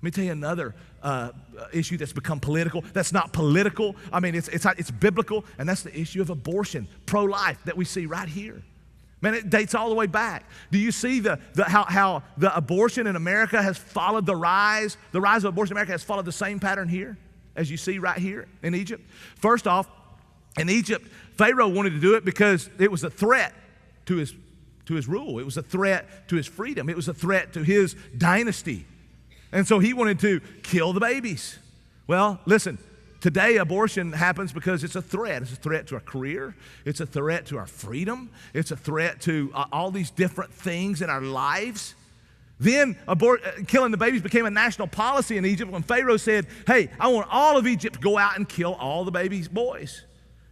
Let me tell you another issue that's become political. That's not political. I mean, it's biblical, and that's the issue of abortion, pro-life that we see right here. Man, it dates all the way back. Do you see how the abortion in America has followed the rise of abortion in America has followed the same pattern here as you see right here in Egypt? First off, in Egypt, Pharaoh wanted to do it because it was a threat to his rule. It was a threat to his freedom. It was a threat to his dynasty. And so he wanted to kill the babies. Well, listen, today abortion happens because it's a threat. It's a threat to our career. It's a threat to our freedom. It's a threat to all these different things in our lives. Then killing the babies became a national policy in Egypt when Pharaoh said, hey, I want all of Egypt to go out and kill all the babies' boys.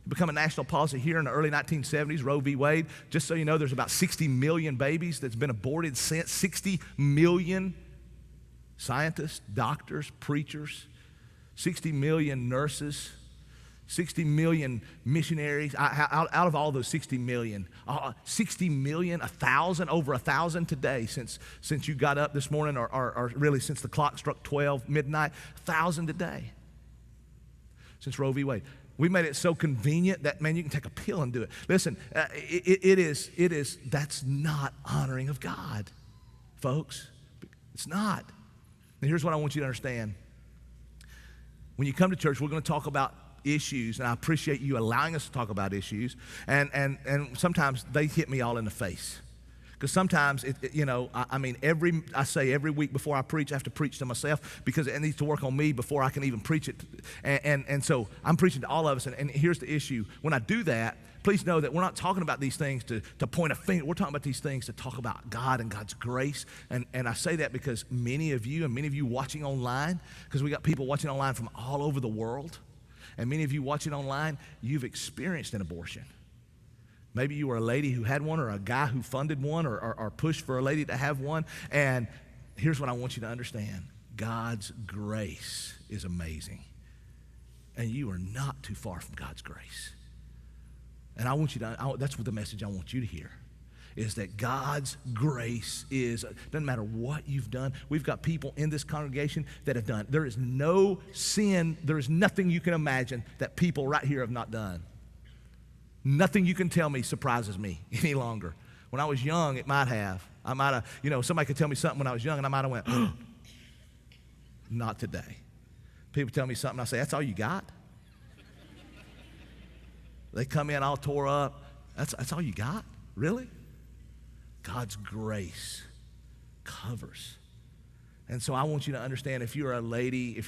It became a national policy here in the early 1970s, Roe v. Wade. Just so you know, there's about 60 million babies that's been aborted since. 60 million scientists, doctors, preachers, 60 million nurses, 60 million missionaries. Out of all those 60 million, 1,000, over 1,000 today since you got up this morning, or really since the clock struck 12 midnight, 1,000 today since Roe v. Wade. We made it so convenient that, man, you can take a pill and do it. Listen, that's not honoring of God, folks. It's not. And here's what I want you to understand. When you come to church, we're going to talk about issues, and I appreciate you allowing us to talk about issues, and sometimes they hit me all in the face. Because sometimes, I say every week before I preach, I have to preach to myself because it needs to work on me before I can even preach it. And so I'm preaching to all of us, and here's the issue. When I do that, please know that we're not talking about these things to point a finger. We're talking about these things to talk about God and God's grace. And I say that because many of you watching online, because we got people watching online from all over the world, and many of you watching online, you've experienced an abortion. Maybe you were a lady who had one, or a guy who funded one, or pushed for a lady to have one. And here's what I want you to understand. God's grace is amazing. And you are not too far from God's grace. And I want you to, that's what the message I want you to hear, is that God's grace doesn't matter what you've done. We've got people in this congregation that have done. There is no sin, there is nothing you can imagine that people right here have not done. Nothing you can tell me surprises me any longer. When I was young, it might have. I might have, somebody could tell me something when I was young, and I might have went, oh, not today. People tell me something, I say, that's all you got? They come in all tore up. That's all you got? Really? God's grace covers. And so I want you to understand, if you're a lady,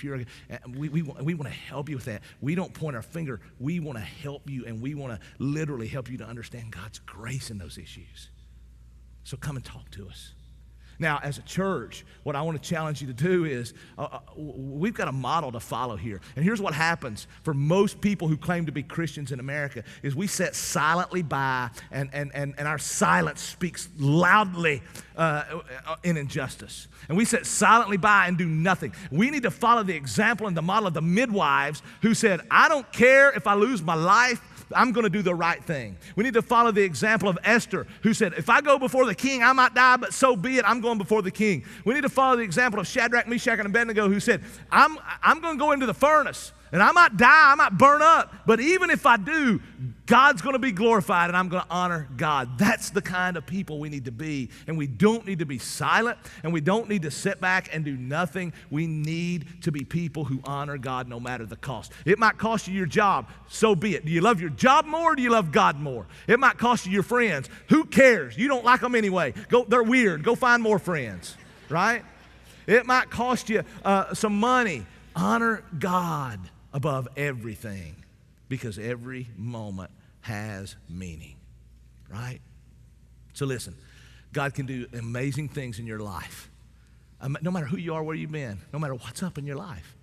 we want to help you with that. We don't point our finger. We want to help you, and we want to literally help you to understand God's grace in those issues. So come and talk to us. Now, as a church, what I want to challenge you to do is we've got a model to follow here. And here's what happens for most people who claim to be Christians in America is we sit silently by, and our silence speaks loudly in injustice. And we sit silently by and do nothing. We need to follow the example and the model of the midwives who said, I don't care if I lose my life, I'm going to do the right thing. We need to follow the example of Esther, who said, if I go before the king, I might die, but so be it. I'm going before the king. We need to follow the example of Shadrach, Meshach, and Abednego, who said, I'm going to go into the furnace, and I might die, I might burn up, but even if I do, God's going to be glorified, and I'm going to honor God. That's the kind of people we need to be, and we don't need to be silent, and we don't need to sit back and do nothing. We need to be people who honor God no matter the cost. It might cost you your job, so be it. Do you love your job more, or do you love God more? It might cost you your friends. Who cares? You don't like them anyway. They're weird. Go find more friends, right? It might cost you some money. Honor God above everything, because every moment has meaning, right? So listen, God can do amazing things in your life. No matter who you are, where you've been, no matter what's up in your life.